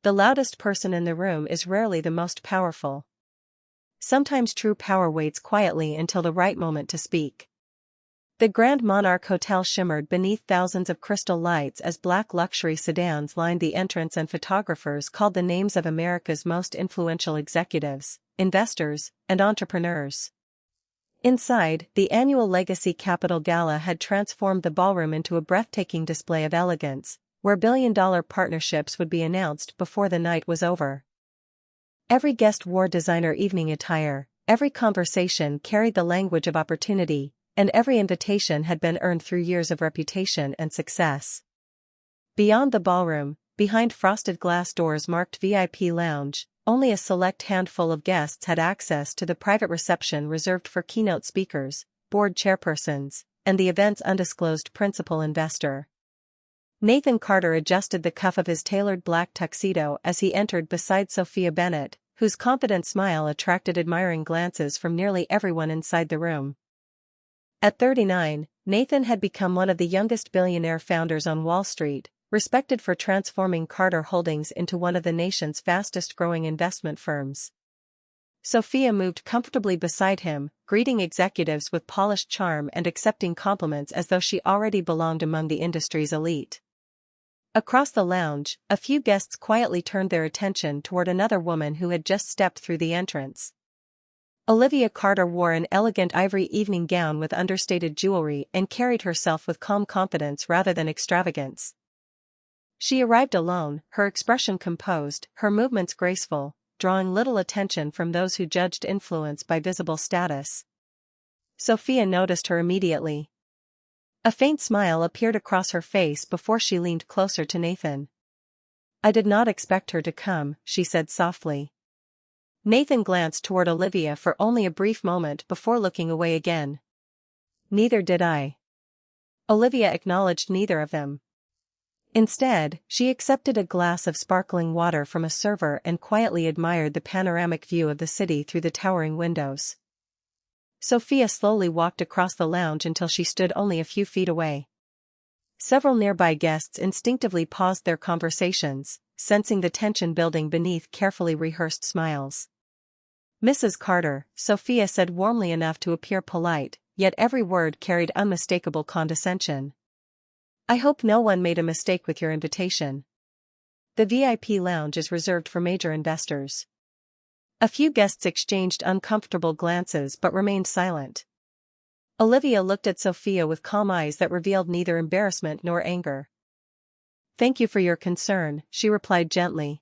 the loudest person in the room is rarely the most powerful. Sometimes true power waits quietly until the right moment to speak. The Grand Monarch Hotel shimmered beneath thousands of crystal lights as black luxury sedans lined the entrance and photographers called the names of America's most influential executives, investors, and entrepreneurs. Inside, the annual Legacy Capital Gala had transformed the ballroom into a breathtaking display of elegance, where billion-dollar partnerships would be announced before the night was over. Every guest wore designer evening attire, every conversation carried the language of opportunity, and every invitation had been earned through years of reputation and success. Beyond the ballroom, behind frosted glass doors marked VIP Lounge, only a select handful of guests had access to the private reception reserved for keynote speakers, board chairpersons, and the event's undisclosed principal investor. Nathan Carter adjusted the cuff of his tailored black tuxedo as he entered beside Sophia Bennett, whose confident smile attracted admiring glances from nearly everyone inside the room. At 39, Nathan had become one of the youngest billionaire founders on Wall Street, respected for transforming Carter Holdings into one of the nation's fastest-growing investment firms. Sophia moved comfortably beside him, greeting executives with polished charm and accepting compliments as though she already belonged among the industry's elite. Across the lounge, a few guests quietly turned their attention toward another woman who had just stepped through the entrance. Olivia Carter wore an elegant ivory evening gown with understated jewelry and carried herself with calm confidence rather than extravagance. She arrived alone, her expression composed, her movements graceful, drawing little attention from those who judged influence by visible status. Sophia noticed her immediately. A faint smile appeared across her face before she leaned closer to Nathan. "I did not expect her to come," she said softly. Nathan glanced toward Olivia for only a brief moment before looking away again. "Neither did I." Olivia acknowledged neither of them. Instead, she accepted a glass of sparkling water from a server and quietly admired the panoramic view of the city through the towering windows. Sophia slowly walked across the lounge until she stood only a few feet away. Several nearby guests instinctively paused their conversations, sensing the tension building beneath carefully rehearsed smiles. "Mrs. Carter," Sophia said warmly enough to appear polite, yet every word carried unmistakable condescension. "I hope no one made a mistake with your invitation. The VIP lounge is reserved for major investors." A few guests exchanged uncomfortable glances but remained silent. Olivia looked at Sophia with calm eyes that revealed neither embarrassment nor anger. "Thank you for your concern," she replied gently.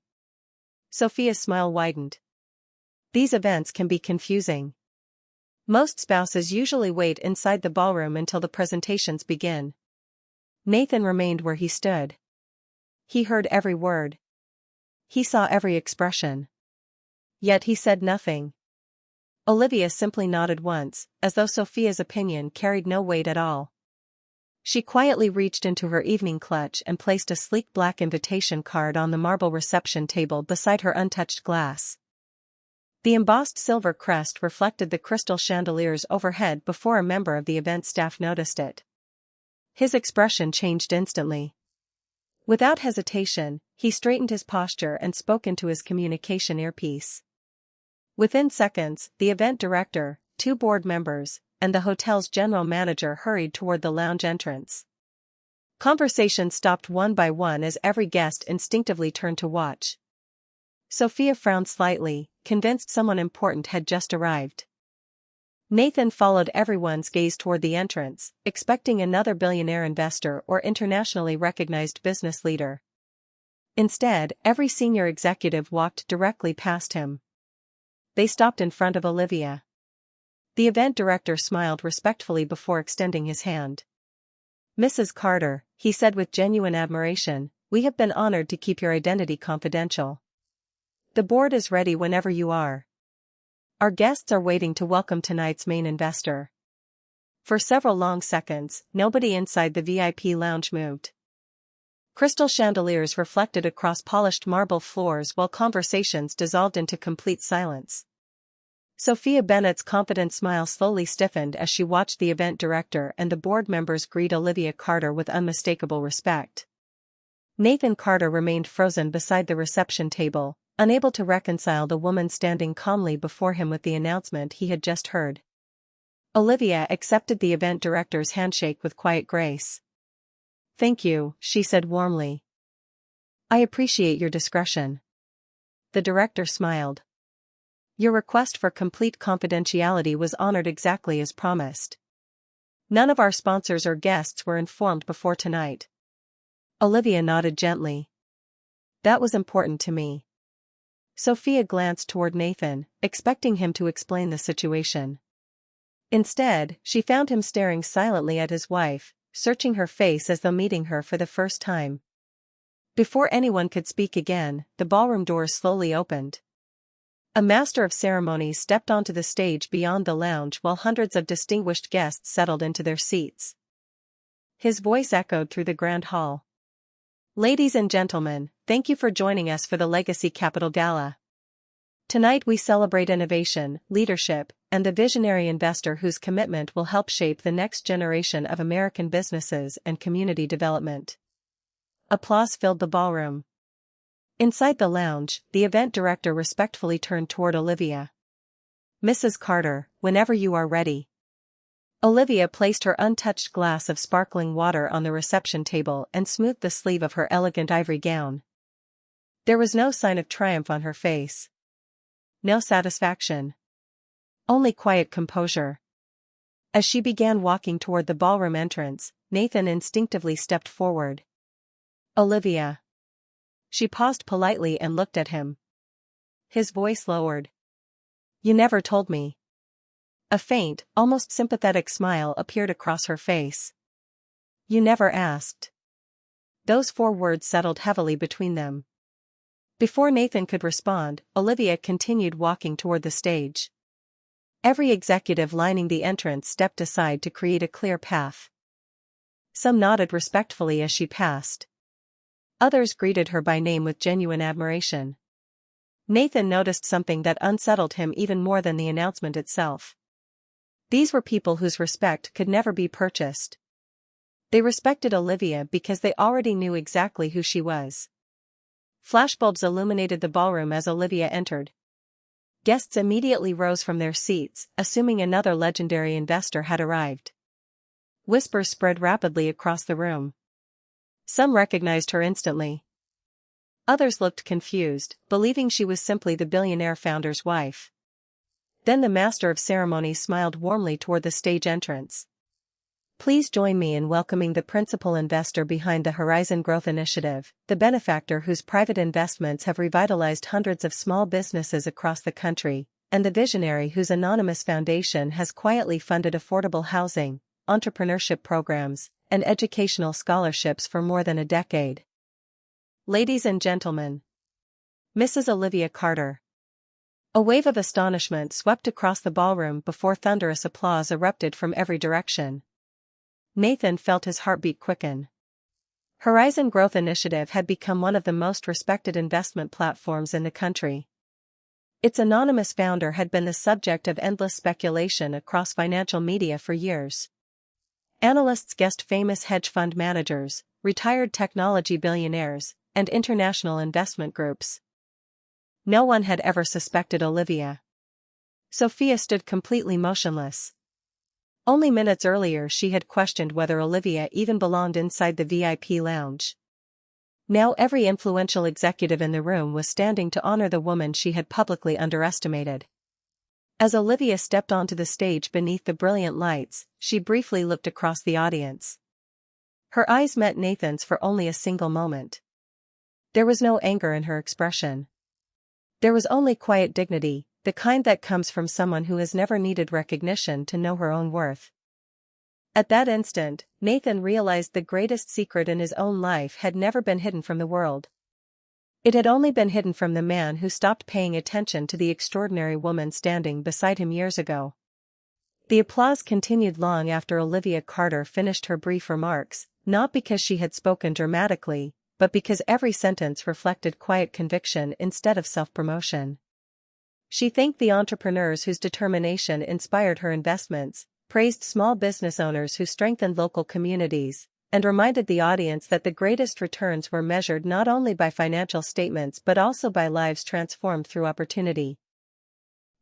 Sophia's smile widened. "These events can be confusing. Most spouses usually wait inside the ballroom until the presentations begin." Nathan remained where he stood. He heard every word. He saw every expression. Yet he said nothing. Olivia simply nodded once, as though Sophia's opinion carried no weight at all. She quietly reached into her evening clutch and placed a sleek black invitation card on the marble reception table beside her untouched glass. The embossed silver crest reflected the crystal chandeliers overhead before a member of the event staff noticed it. His expression changed instantly. Without hesitation, he straightened his posture and spoke into his communication earpiece. Within seconds, the event director, 2 board members, and the hotel's general manager hurried toward the lounge entrance. Conversations stopped one by one as every guest instinctively turned to watch. Sophia frowned slightly, convinced someone important had just arrived. Nathan followed everyone's gaze toward the entrance, expecting another billionaire investor or internationally recognized business leader. Instead, every senior executive walked directly past him. They stopped in front of Olivia. The event director smiled respectfully before extending his hand. "Mrs. Carter," he said with genuine admiration, "we have been honored to keep your identity confidential. The board is ready whenever you are. Our guests are waiting to welcome tonight's main investor." For several long seconds, nobody inside the VIP lounge moved. Crystal chandeliers reflected across polished marble floors while conversations dissolved into complete silence. Sophia Bennett's confident smile slowly stiffened as she watched the event director and the board members greet Olivia Carter with unmistakable respect. Nathan Carter remained frozen beside the reception table, unable to reconcile the woman standing calmly before him with the announcement he had just heard. Olivia accepted the event director's handshake with quiet grace. "Thank you," she said warmly. "I appreciate your discretion." The director smiled. "Your request for complete confidentiality was honored exactly as promised. None of our sponsors or guests were informed before tonight." Olivia nodded gently. "That was important to me." Sophia glanced toward Nathan, expecting him to explain the situation. Instead, she found him staring silently at his wife, searching her face as though meeting her for the first time. Before anyone could speak again, the ballroom doors slowly opened. A master of ceremonies stepped onto the stage beyond the lounge while hundreds of distinguished guests settled into their seats. His voice echoed through the grand hall. "Ladies and gentlemen, thank you for joining us for the Legacy Capital Gala. Tonight we celebrate innovation, leadership, and the visionary investor whose commitment will help shape the next generation of American businesses and community development." Applause filled the ballroom. Inside the lounge, the event director respectfully turned toward Olivia. "Mrs. Carter, whenever you are ready." Olivia placed her untouched glass of sparkling water on the reception table and smoothed the sleeve of her elegant ivory gown. There was no sign of triumph on her face. No satisfaction. Only quiet composure. As she began walking toward the ballroom entrance, Nathan instinctively stepped forward. "Olivia." She paused politely and looked at him. His voice lowered. "You never told me." A faint, almost sympathetic smile appeared across her face. "You never asked." Those 4 words settled heavily between them. Before Nathan could respond, Olivia continued walking toward the stage. Every executive lining the entrance stepped aside to create a clear path. Some nodded respectfully as she passed. Others greeted her by name with genuine admiration. Nathan noticed something that unsettled him even more than the announcement itself. These were people whose respect could never be purchased. They respected Olivia because they already knew exactly who she was. Flashbulbs illuminated the ballroom as Olivia entered. Guests immediately rose from their seats, assuming another legendary investor had arrived. Whispers spread rapidly across the room. Some recognized her instantly. Others looked confused, believing she was simply the billionaire founder's wife. Then the master of ceremonies smiled warmly toward the stage entrance. "Please join me in welcoming the principal investor behind the Horizon Growth Initiative, the benefactor whose private investments have revitalized hundreds of small businesses across the country, and the visionary whose anonymous foundation has quietly funded affordable housing, entrepreneurship programs, and educational scholarships for more than a decade. Ladies and gentlemen, Mrs. Olivia Carter." A wave of astonishment swept across the ballroom before thunderous applause erupted from every direction. Nathan felt his heartbeat quicken. Horizon Growth Initiative had become one of the most respected investment platforms in the country. Its anonymous founder had been the subject of endless speculation across financial media for years. Analysts guessed famous hedge fund managers, retired technology billionaires, and international investment groups. No one had ever suspected Olivia. Sophia stood completely motionless. Only minutes earlier she had questioned whether Olivia even belonged inside the VIP lounge. Now every influential executive in the room was standing to honor the woman she had publicly underestimated. As Olivia stepped onto the stage beneath the brilliant lights, she briefly looked across the audience. Her eyes met Nathan's for only a single moment. There was no anger in her expression. There was only quiet dignity, the kind that comes from someone who has never needed recognition to know her own worth. At that instant, Nathan realized the greatest secret in his own life had never been hidden from the world. It had only been hidden from the man who stopped paying attention to the extraordinary woman standing beside him years ago. The applause continued long after Olivia Carter finished her brief remarks, not because she had spoken dramatically, but because every sentence reflected quiet conviction instead of self-promotion. She thanked the entrepreneurs whose determination inspired her investments, praised small business owners who strengthened local communities, and reminded the audience that the greatest returns were measured not only by financial statements but also by lives transformed through opportunity.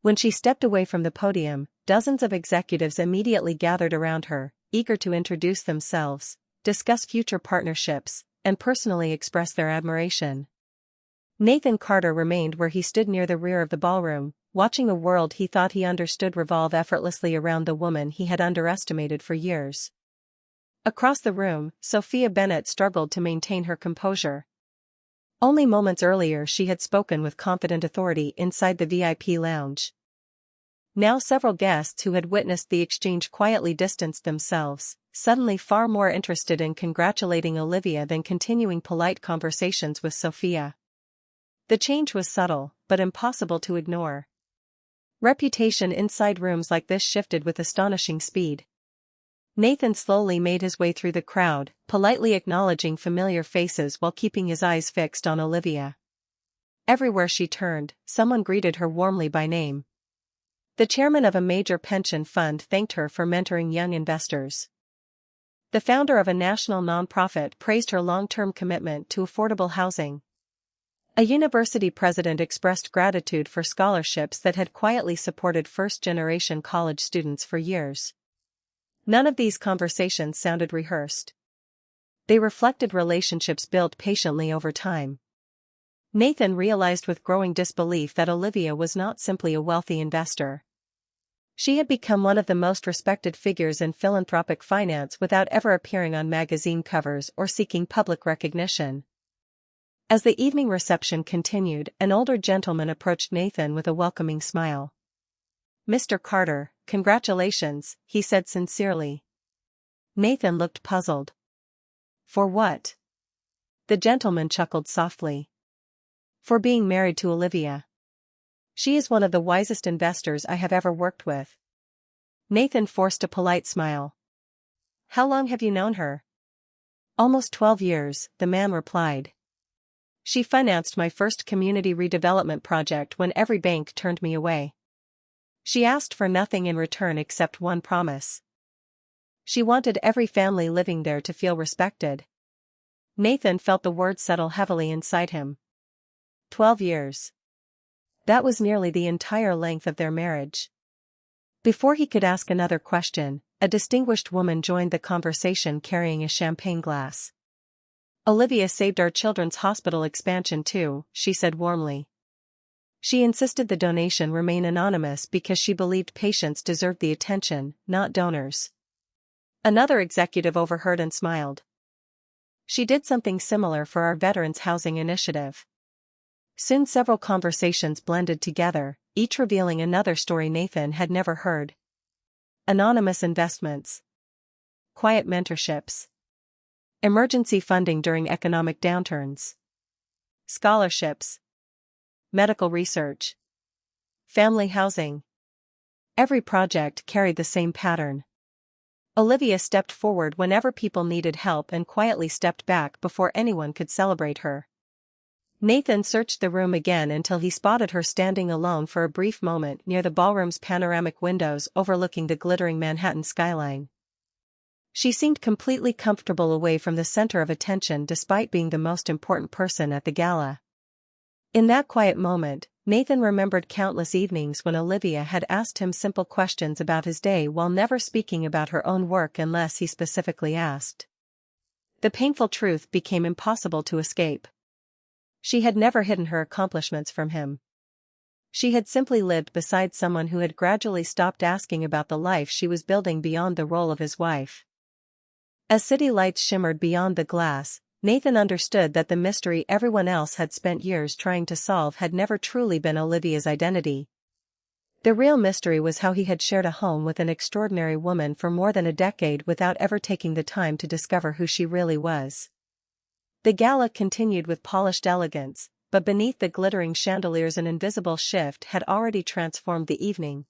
When she stepped away from the podium, dozens of executives immediately gathered around her, eager to introduce themselves, discuss future partnerships, and personally express their admiration. Nathan Carter remained where he stood near the rear of the ballroom, watching a world he thought he understood revolve effortlessly around the woman he had underestimated for years. Across the room, Sophia Bennett struggled to maintain her composure. Only moments earlier she had spoken with confident authority inside the VIP lounge. Now several guests who had witnessed the exchange quietly distanced themselves, suddenly far more interested in congratulating Olivia than continuing polite conversations with Sophia. The change was subtle, but impossible to ignore. Reputation inside rooms like this shifted with astonishing speed. Nathan slowly made his way through the crowd, politely acknowledging familiar faces while keeping his eyes fixed on Olivia. Everywhere she turned, someone greeted her warmly by name. The chairman of a major pension fund thanked her for mentoring young investors. The founder of a national nonprofit praised her long-term commitment to affordable housing. A university president expressed gratitude for scholarships that had quietly supported first-generation college students for years. None of these conversations sounded rehearsed. They reflected relationships built patiently over time. Nathan realized with growing disbelief that Olivia was not simply a wealthy investor. She had become one of the most respected figures in philanthropic finance without ever appearing on magazine covers or seeking public recognition. As the evening reception continued, an older gentleman approached Nathan with a welcoming smile. "Mr. Carter, congratulations," he said sincerely. Nathan looked puzzled. "For what?" The gentleman chuckled softly. "For being married to Olivia. She is one of the wisest investors I have ever worked with." Nathan forced a polite smile. "How long have you known her?" "Almost 12 years, the man replied. "She financed my first community redevelopment project when every bank turned me away. She asked for nothing in return except one promise. She wanted every family living there to feel respected." Nathan felt the words settle heavily inside him. 12 years. That was nearly the entire length of their marriage. Before he could ask another question, a distinguished woman joined the conversation carrying a champagne glass. "Olivia saved our children's hospital expansion too," she said warmly. She insisted the donation remain anonymous because she believed patients deserved the attention, not donors. Another executive overheard and smiled. "She did something similar for our Veterans Housing Initiative." Soon several conversations blended together, each revealing another story Nathan had never heard. Anonymous investments. Quiet mentorships. Emergency funding during economic downturns. Scholarships. Medical research. Family housing. Every project carried the same pattern. Olivia stepped forward whenever people needed help and quietly stepped back before anyone could celebrate her. Nathan searched the room again until he spotted her standing alone for a brief moment near the ballroom's panoramic windows overlooking the glittering Manhattan skyline. She seemed completely comfortable away from the center of attention despite being the most important person at the gala. In that quiet moment, Nathan remembered countless evenings when Olivia had asked him simple questions about his day while never speaking about her own work unless he specifically asked. The painful truth became impossible to escape. She had never hidden her accomplishments from him. She had simply lived beside someone who had gradually stopped asking about the life she was building beyond the role of his wife. As city lights shimmered beyond the glass, Nathan understood that the mystery everyone else had spent years trying to solve had never truly been Olivia's identity. The real mystery was how he had shared a home with an extraordinary woman for more than a decade without ever taking the time to discover who she really was. The gala continued with polished elegance, but beneath the glittering chandeliers an invisible shift had already transformed the evening.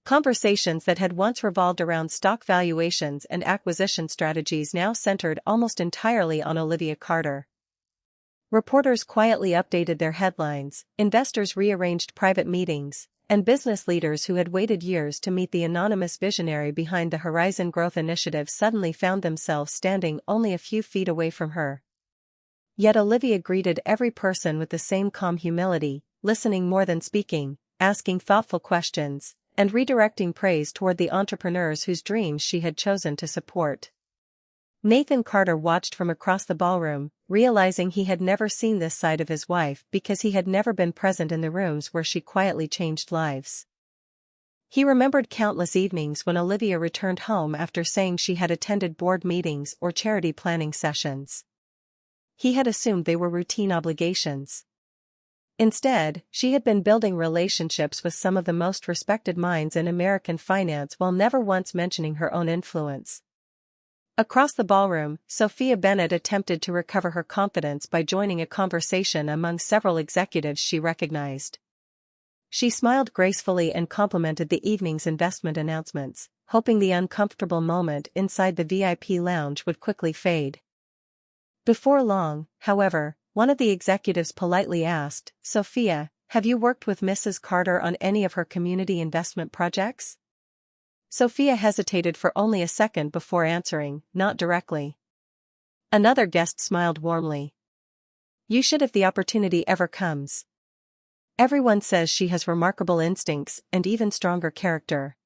Conversations that had once revolved around stock valuations and acquisition strategies now centered almost entirely on Olivia Carter. Reporters quietly updated their headlines, investors rearranged private meetings, and business leaders who had waited years to meet the anonymous visionary behind the Horizon Growth Initiative suddenly found themselves standing only a few feet away from her. Yet Olivia greeted every person with the same calm humility, listening more than speaking, asking thoughtful questions, and redirecting praise toward the entrepreneurs whose dreams she had chosen to support. Nathan Carter watched from across the ballroom, realizing he had never seen this side of his wife because he had never been present in the rooms where she quietly changed lives. He remembered countless evenings when Olivia returned home after saying she had attended board meetings or charity planning sessions. He had assumed they were routine obligations. Instead, she had been building relationships with some of the most respected minds in American finance while never once mentioning her own influence. Across the ballroom, Sophia Bennett attempted to recover her confidence by joining a conversation among several executives she recognized. She smiled gracefully and complimented the evening's investment announcements, hoping the uncomfortable moment inside the VIP lounge would quickly fade. Before long, however, one of the executives politely asked, "Sophia, have you worked with Mrs. Carter on any of her community investment projects?" Sophia hesitated for only a second before answering, "Not directly." Another guest smiled warmly. "You should if the opportunity ever comes. Everyone says she has remarkable instincts and even stronger character."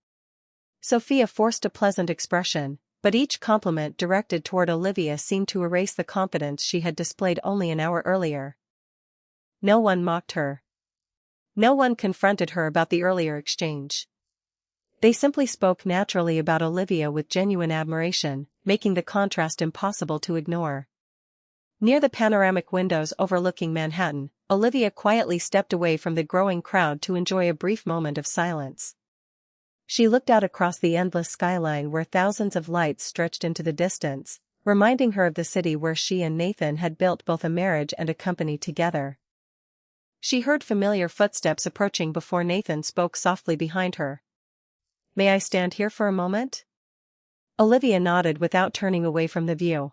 Sophia forced a pleasant expression, but each compliment directed toward Olivia seemed to erase the confidence she had displayed only an hour earlier. No one mocked her. No one confronted her about the earlier exchange. They simply spoke naturally about Olivia with genuine admiration, making the contrast impossible to ignore. Near the panoramic windows overlooking Manhattan, Olivia quietly stepped away from the growing crowd to enjoy a brief moment of silence. She looked out across the endless skyline where thousands of lights stretched into the distance, reminding her of the city where she and Nathan had built both a marriage and a company together. She heard familiar footsteps approaching before Nathan spoke softly behind her. "May I stand here for a moment?" Olivia nodded without turning away from the view.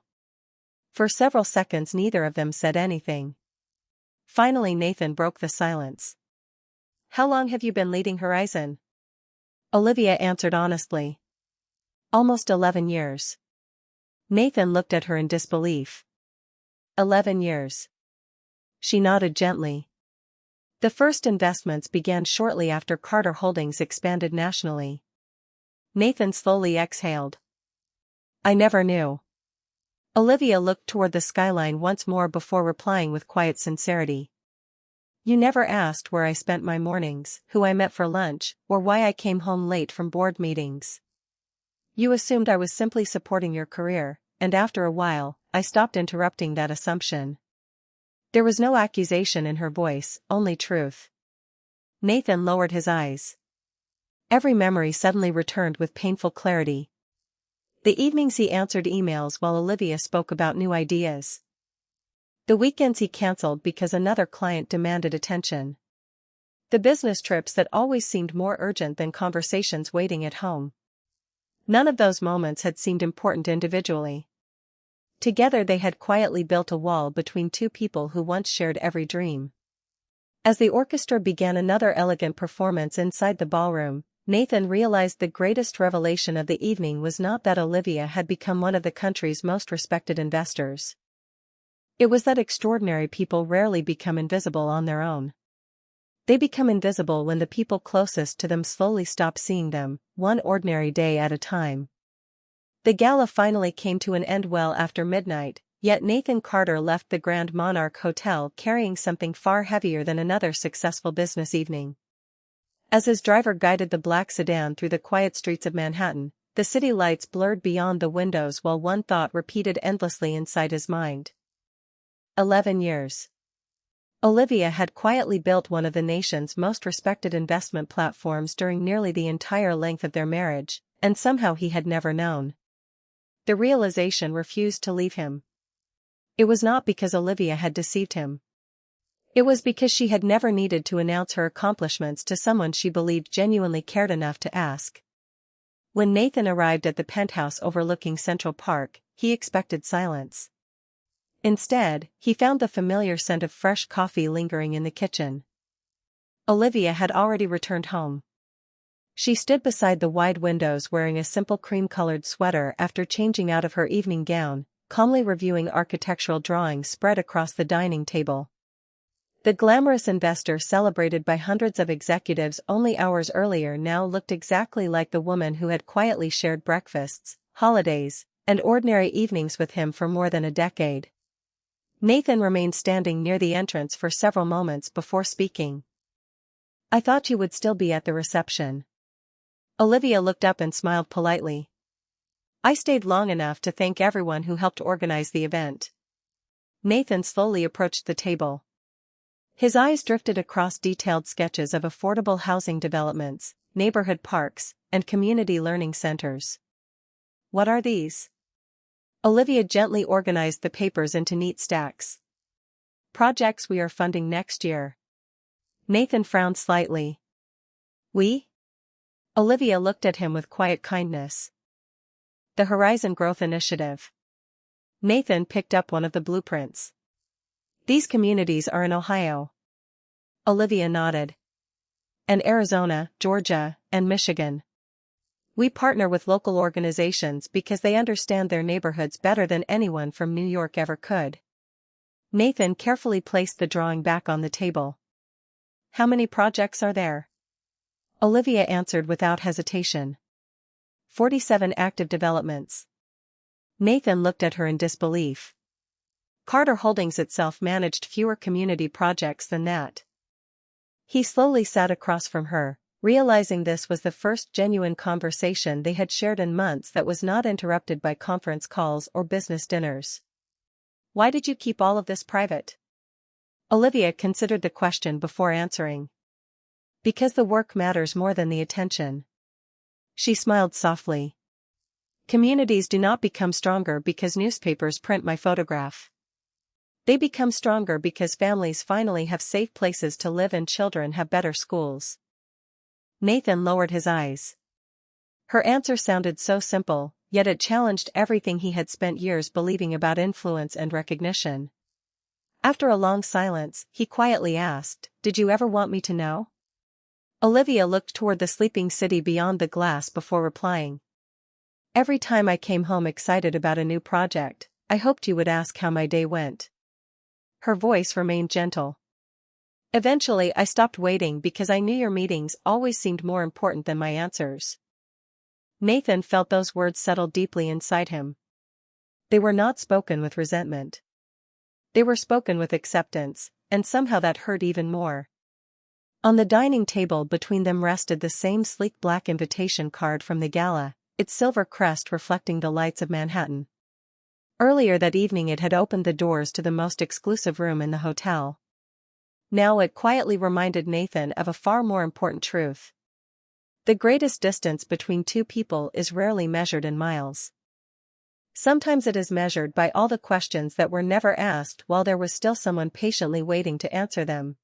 For several seconds neither of them said anything. Finally Nathan broke the silence. "How long have you been leading Horizon?" Olivia answered honestly. "Almost 11 years. Nathan looked at her in disbelief. 11 years. She nodded gently. The first investments began shortly after Carter Holdings expanded nationally. Nathan slowly exhaled. "I never knew." Olivia looked toward the skyline once more before replying with quiet sincerity. "You never asked where I spent my mornings, who I met for lunch, or why I came home late from board meetings. You assumed I was simply supporting your career, and after a while, I stopped interrupting that assumption." There was no accusation in her voice, only truth. Nathan lowered his eyes. Every memory suddenly returned with painful clarity. The evenings he answered emails while Olivia spoke about new ideas. The weekends he cancelled because another client demanded attention. The business trips that always seemed more urgent than conversations waiting at home. None of those moments had seemed important individually. Together they had quietly built a wall between two people who once shared every dream. As the orchestra began another elegant performance inside the ballroom, Nathan realized the greatest revelation of the evening was not that Olivia had become one of the country's most respected investors. It was that extraordinary people rarely become invisible on their own. They become invisible when the people closest to them slowly stop seeing them, one ordinary day at a time. The gala finally came to an end well after midnight, yet Nathan Carter left the Grand Monarch Hotel carrying something far heavier than another successful business evening. As his driver guided the black sedan through the quiet streets of Manhattan, the city lights blurred beyond the windows while one thought repeated endlessly inside his mind. 11 years. Olivia had quietly built one of the nation's most respected investment platforms during nearly the entire length of their marriage, and somehow he had never known. The realization refused to leave him. It was not because Olivia had deceived him. It was because she had never needed to announce her accomplishments to someone she believed genuinely cared enough to ask. When Nathan arrived at the penthouse overlooking Central Park, he expected silence. Instead, he found the familiar scent of fresh coffee lingering in the kitchen. Olivia had already returned home. She stood beside the wide windows wearing a simple cream-colored sweater after changing out of her evening gown, calmly reviewing architectural drawings spread across the dining table. The glamorous investor celebrated by hundreds of executives only hours earlier now looked exactly like the woman who had quietly shared breakfasts, holidays, and ordinary evenings with him for more than a decade. Nathan remained standing near the entrance for several moments before speaking. "I thought you would still be at the reception." Olivia looked up and smiled politely. "I stayed long enough to thank everyone who helped organize the event." Nathan slowly approached the table. His eyes drifted across detailed sketches of affordable housing developments, neighborhood parks, and community learning centers. "What are these?" Olivia gently organized the papers into neat stacks. "Projects we are funding next year." Nathan frowned slightly. "We?" Olivia looked at him with quiet kindness. "The Horizon Growth Initiative." Nathan picked up one of the blueprints. "These communities are in Ohio." Olivia nodded. "And Arizona, Georgia, and Michigan. We partner with local organizations because they understand their neighborhoods better than anyone from New York ever could." Nathan carefully placed the drawing back on the table. "How many projects are there?" Olivia answered without hesitation. 47 active developments." Nathan looked at her in disbelief. Carter Holdings itself managed fewer community projects than that. He slowly sat across from her, realizing this was the first genuine conversation they had shared in months that was not interrupted by conference calls or business dinners. "Why did you keep all of this private?" Olivia considered the question before answering. "Because the work matters more than the attention." She smiled softly. "Communities do not become stronger because newspapers print my photograph. They become stronger because families finally have safe places to live and children have better schools." Nathan lowered his eyes. Her answer sounded so simple, yet it challenged everything he had spent years believing about influence and recognition. After a long silence, he quietly asked, "Did you ever want me to know?" Olivia looked toward the sleeping city beyond the glass before replying. "Every time I came home excited about a new project, I hoped you would ask how my day went." Her voice remained gentle. "Eventually I stopped waiting because I knew your meetings always seemed more important than my answers." Nathan felt those words settle deeply inside him. They were not spoken with resentment. They were spoken with acceptance, and somehow that hurt even more. On the dining table between them rested the same sleek black invitation card from the gala, its silver crest reflecting the lights of Manhattan. Earlier that evening it had opened the doors to the most exclusive room in the hotel. Now it quietly reminded Nathan of a far more important truth. The greatest distance between two people is rarely measured in miles. Sometimes it is measured by all the questions that were never asked while there was still someone patiently waiting to answer them.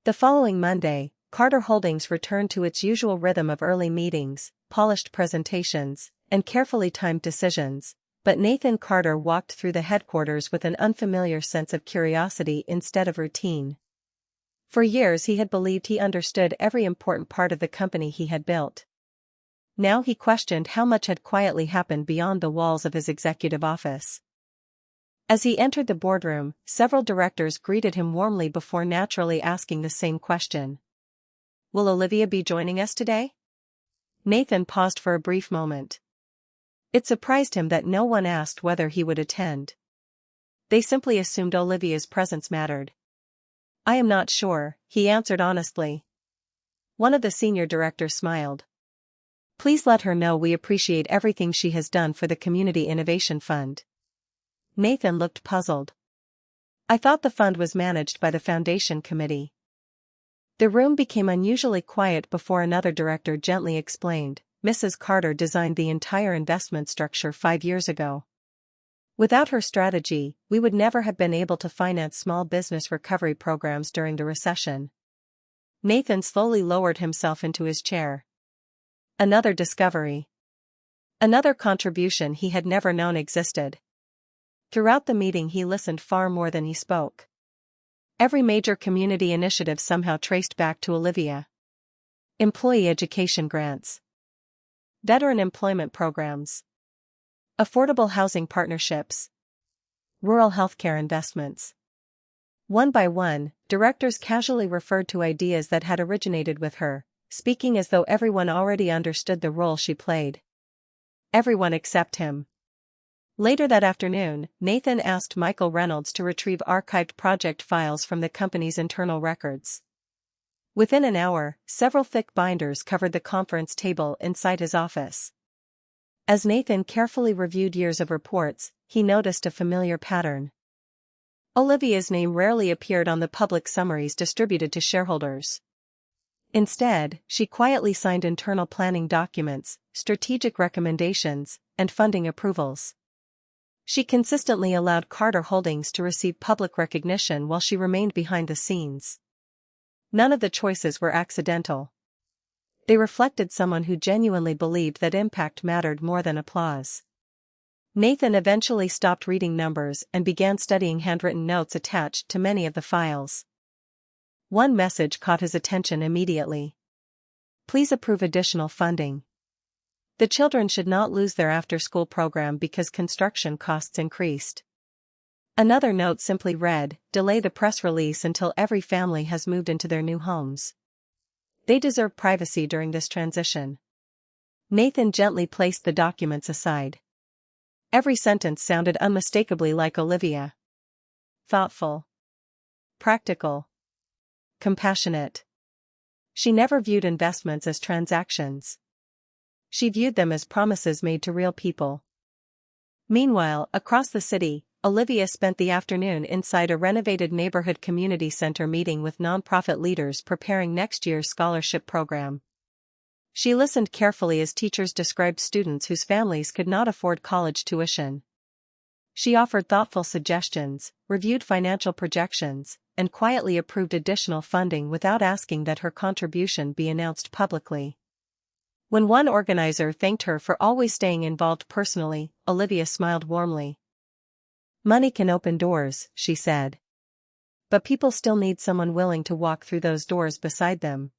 The following Monday, Carter Holdings returned to its usual rhythm of early meetings, polished presentations, and carefully timed decisions, but Nathan Carter walked through the headquarters with an unfamiliar sense of curiosity instead of routine. For years he had believed he understood every important part of the company he had built. Now he questioned how much had quietly happened beyond the walls of his executive office. As he entered the boardroom, several directors greeted him warmly before naturally asking the same question. "Will Olivia be joining us today?" Nathan paused for a brief moment. It surprised him that no one asked whether he would attend. They simply assumed Olivia's presence mattered. "I am not sure," he answered honestly. One of the senior directors smiled. "Please let her know we appreciate everything she has done for the Community Innovation Fund." Nathan looked puzzled. "I thought the fund was managed by the Foundation Committee." The room became unusually quiet before another director gently explained, "Mrs. Carter designed the entire investment structure 5 years ago. Without her strategy, we would never have been able to finance small business recovery programs during the recession." Nathan slowly lowered himself into his chair. Another discovery. Another contribution he had never known existed. Throughout the meeting he listened far more than he spoke. Every major community initiative somehow traced back to Olivia. Employee education grants. Veteran employment programs. Affordable housing partnerships. Rural healthcare investments. One by one, directors casually referred to ideas that had originated with her, speaking as though everyone already understood the role she played. Everyone except him. Later that afternoon, Nathan asked Michael Reynolds to retrieve archived project files from the company's internal records. Within an hour, several thick binders covered the conference table inside his office. As Nathan carefully reviewed years of reports, he noticed a familiar pattern. Olivia's name rarely appeared on the public summaries distributed to shareholders. Instead, she quietly signed internal planning documents, strategic recommendations, and funding approvals. She consistently allowed Carter Holdings to receive public recognition while she remained behind the scenes. None of the choices were accidental. They reflected someone who genuinely believed that impact mattered more than applause. Nathan eventually stopped reading numbers and began studying handwritten notes attached to many of the files. One message caught his attention immediately. Please approve additional funding. The children should not lose their after-school program because construction costs increased. Another note simply read, delay the press release until every family has moved into their new homes. They deserve privacy during this transition. Nathan gently placed the documents aside. Every sentence sounded unmistakably like Olivia. Thoughtful. Practical. Compassionate. She never viewed investments as transactions. She viewed them as promises made to real people. Meanwhile, across the city, Olivia spent the afternoon inside a renovated neighborhood community center meeting with nonprofit leaders preparing next year's scholarship program. She listened carefully as teachers described students whose families could not afford college tuition. She offered thoughtful suggestions, reviewed financial projections, and quietly approved additional funding without asking that her contribution be announced publicly. When one organizer thanked her for always staying involved personally, Olivia smiled warmly. Money can open doors, she said. But people still need someone willing to walk through those doors beside them.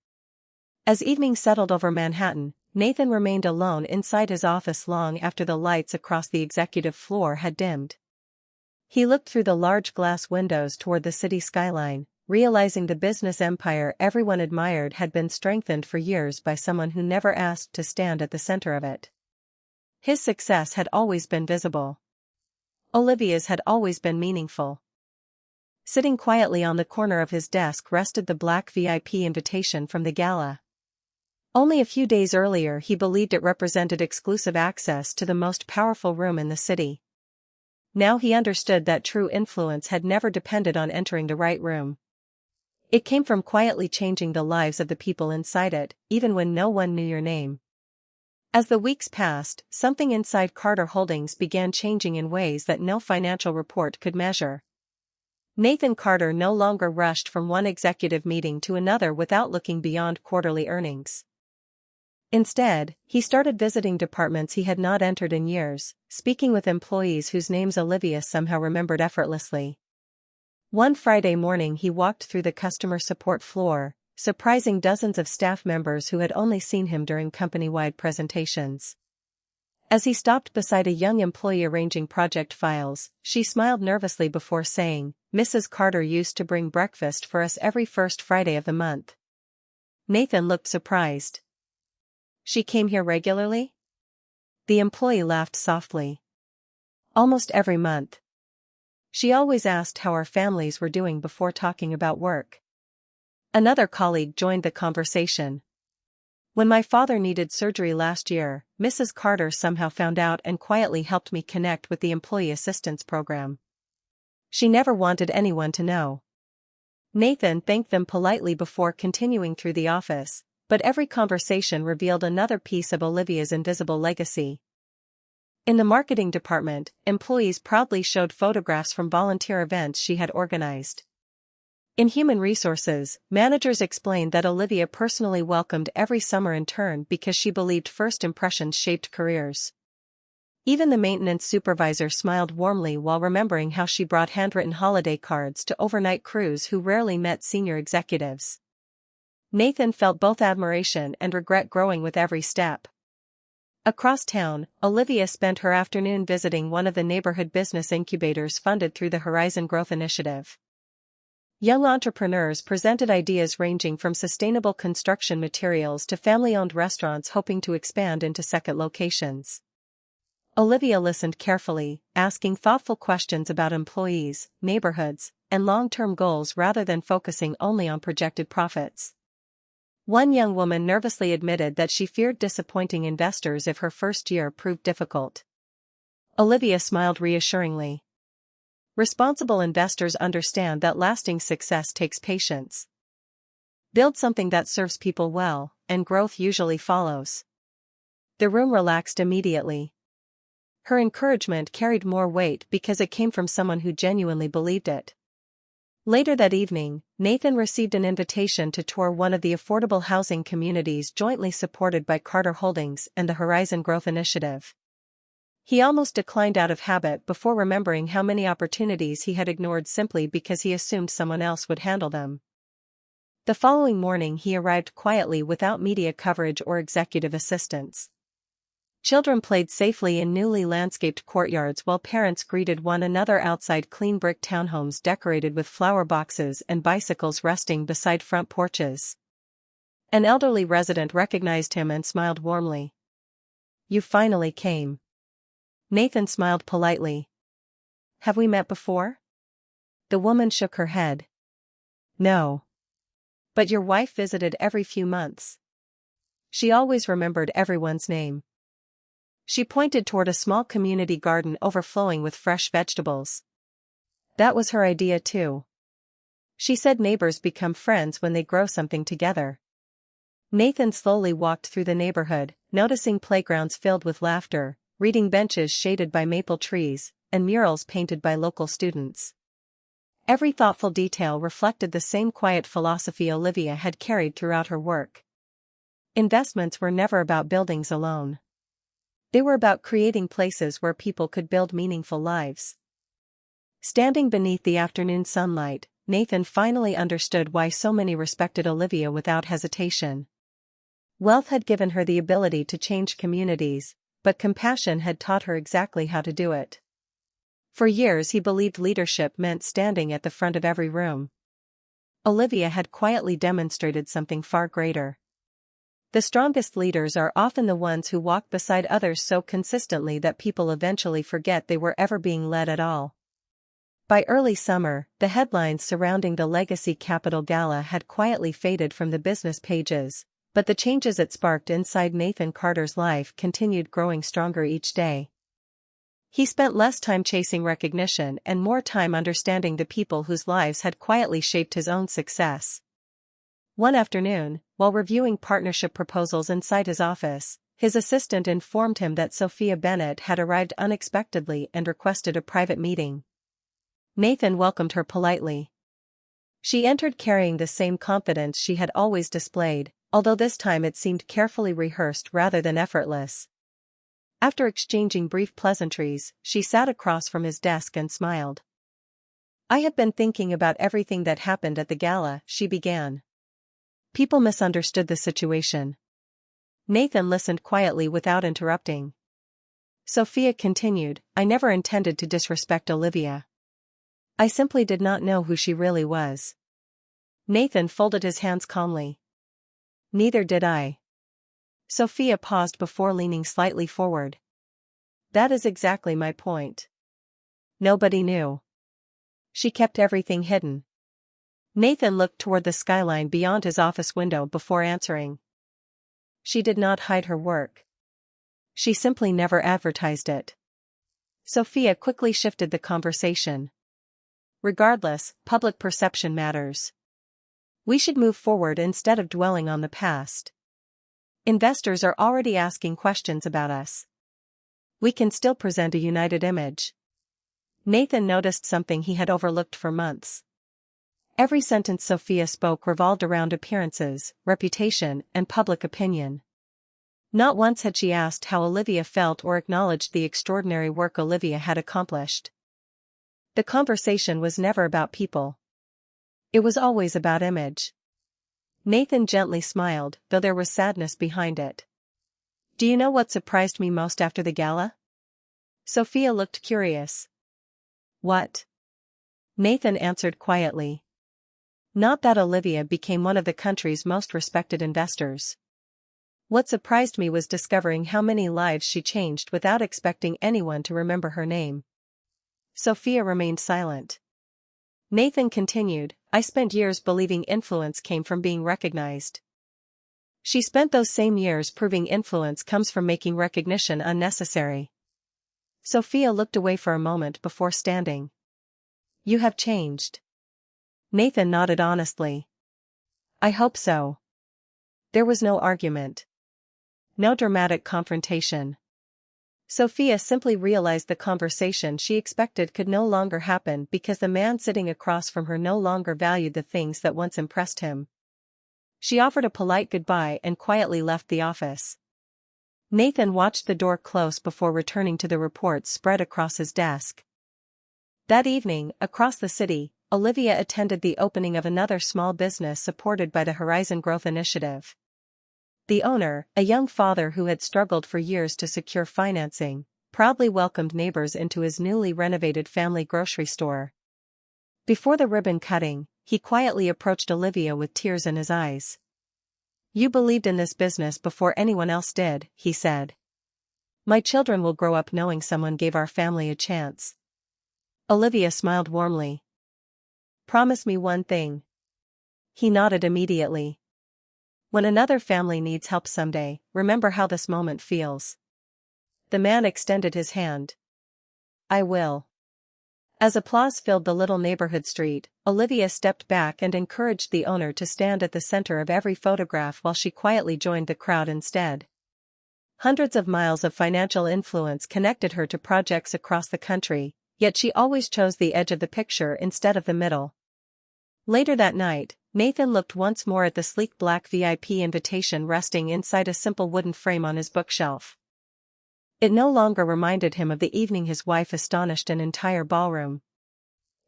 As evening settled over Manhattan, Nathan remained alone inside his office long after the lights across the executive floor had dimmed. He looked through the large glass windows toward the city skyline, realizing the business empire everyone admired had been strengthened for years by someone who never asked to stand at the center of it. His success had always been visible. Olivia's had always been meaningful. Sitting quietly on the corner of his desk rested the black VIP invitation from the gala. Only a few days earlier he believed it represented exclusive access to the most powerful room in the city. Now he understood that true influence had never depended on entering the right room. It came from quietly changing the lives of the people inside it, even when no one knew your name. As the weeks passed, something inside Carter Holdings began changing in ways that no financial report could measure. Nathan Carter no longer rushed from one executive meeting to another without looking beyond quarterly earnings. Instead, he started visiting departments he had not entered in years, speaking with employees whose names Olivia somehow remembered effortlessly. One Friday morning he walked through the customer support floor, surprising dozens of staff members who had only seen him during company-wide presentations. As he stopped beside a young employee arranging project files, she smiled nervously before saying, "Mrs. Carter used to bring breakfast for us every first Friday of the month." Nathan looked surprised. "She came here regularly?" The employee laughed softly. "Almost every month. She always asked how our families were doing before talking about work." Another colleague joined the conversation. "When my father needed surgery last year, Mrs. Carter somehow found out and quietly helped me connect with the employee assistance program. She never wanted anyone to know." Nathan thanked them politely before continuing through the office, but every conversation revealed another piece of Olivia's invisible legacy. In the marketing department, employees proudly showed photographs from volunteer events she had organized. In human resources, managers explained that Olivia personally welcomed every summer intern because she believed first impressions shaped careers. Even the maintenance supervisor smiled warmly while remembering how she brought handwritten holiday cards to overnight crews who rarely met senior executives. Nathan felt both admiration and regret growing with every step. Across town, Olivia spent her afternoon visiting one of the neighborhood business incubators funded through the Horizon Growth Initiative. Young entrepreneurs presented ideas ranging from sustainable construction materials to family-owned restaurants hoping to expand into second locations. Olivia listened carefully, asking thoughtful questions about employees, neighborhoods, and long-term goals rather than focusing only on projected profits. One young woman nervously admitted that she feared disappointing investors if her first year proved difficult. Olivia smiled reassuringly. Responsible investors understand that lasting success takes patience. Build something that serves people well, and growth usually follows. The room relaxed immediately. Her encouragement carried more weight because it came from someone who genuinely believed it. Later that evening, Nathan received an invitation to tour one of the affordable housing communities jointly supported by Carter Holdings and the Horizon Growth Initiative. He almost declined out of habit before remembering how many opportunities he had ignored simply because he assumed someone else would handle them. The following morning he arrived quietly without media coverage or executive assistance. Children played safely in newly landscaped courtyards while parents greeted one another outside clean brick townhomes decorated with flower boxes and bicycles resting beside front porches. An elderly resident recognized him and smiled warmly. "You finally came." Nathan smiled politely. "Have we met before?" The woman shook her head. "No. But your wife visited every few months. She always remembered everyone's name." She pointed toward a small community garden overflowing with fresh vegetables. "That was her idea too. She said neighbors become friends when they grow something together." Nathan slowly walked through the neighborhood, noticing playgrounds filled with laughter, reading benches shaded by maple trees, and murals painted by local students. Every thoughtful detail reflected the same quiet philosophy Olivia had carried throughout her work. Investments were never about buildings alone. They were about creating places where people could build meaningful lives. Standing beneath the afternoon sunlight, Nathan finally understood why so many respected Olivia without hesitation. Wealth had given her the ability to change communities, but compassion had taught her exactly how to do it. For years he believed leadership meant standing at the front of every room. Olivia had quietly demonstrated something far greater. The strongest leaders are often the ones who walk beside others so consistently that people eventually forget they were ever being led at all. By early summer, the headlines surrounding the Legacy Capital Gala had quietly faded from the business pages, but the changes it sparked inside Nathan Carter's life continued growing stronger each day. He spent less time chasing recognition and more time understanding the people whose lives had quietly shaped his own success. One afternoon, while reviewing partnership proposals inside his office, his assistant informed him that Sophia Bennett had arrived unexpectedly and requested a private meeting. Nathan welcomed her politely. She entered carrying the same confidence she had always displayed, although this time it seemed carefully rehearsed rather than effortless. After exchanging brief pleasantries, she sat across from his desk and smiled. "I have been thinking about everything that happened at the gala," she began. "People misunderstood the situation." Nathan listened quietly without interrupting. Sophia continued, "I never intended to disrespect Olivia. I simply did not know who she really was." Nathan folded his hands calmly. "Neither did I." Sophia paused before leaning slightly forward. "That is exactly my point. Nobody knew. She kept everything hidden." Nathan looked toward the skyline beyond his office window before answering. "She did not hide her work. She simply never advertised it." Sophia quickly shifted the conversation. "Regardless, public perception matters. We should move forward instead of dwelling on the past. Investors are already asking questions about us. We can still present a united image." Nathan noticed something he had overlooked for months. Every sentence Sophia spoke revolved around appearances, reputation, and public opinion. Not once had she asked how Olivia felt or acknowledged the extraordinary work Olivia had accomplished. The conversation was never about people. It was always about image. Nathan gently smiled, though there was sadness behind it. Do you know what surprised me most after the gala? Sophia looked curious. What? Nathan answered quietly. Not that Olivia became one of the country's most respected investors. What surprised me was discovering how many lives she changed without expecting anyone to remember her name. Sophia remained silent. Nathan continued, I spent years believing influence came from being recognized. She spent those same years proving influence comes from making recognition unnecessary. Sophia looked away for a moment before standing. You have changed. Nathan nodded honestly. I hope so. There was no argument. No dramatic confrontation. Sophia simply realized the conversation she expected could no longer happen because the man sitting across from her no longer valued the things that once impressed him. She offered a polite goodbye and quietly left the office. Nathan watched the door close before returning to the reports spread across his desk. That evening, across the city, Olivia attended the opening of another small business supported by the Horizon Growth Initiative. The owner, a young father who had struggled for years to secure financing, proudly welcomed neighbors into his newly renovated family grocery store. Before the ribbon cutting, he quietly approached Olivia with tears in his eyes. You believed in this business before anyone else did, he said. My children will grow up knowing someone gave our family a chance. Olivia smiled warmly. Promise me one thing. He nodded immediately. When another family needs help someday, remember how this moment feels. The man extended his hand. I will. As applause filled the little neighborhood street, Olivia stepped back and encouraged the owner to stand at the center of every photograph while she quietly joined the crowd instead. Hundreds of miles of financial influence connected her to projects across the country, yet she always chose the edge of the picture instead of the middle. Later that night, Nathan looked once more at the sleek black VIP invitation resting inside a simple wooden frame on his bookshelf. It no longer reminded him of the evening his wife astonished an entire ballroom.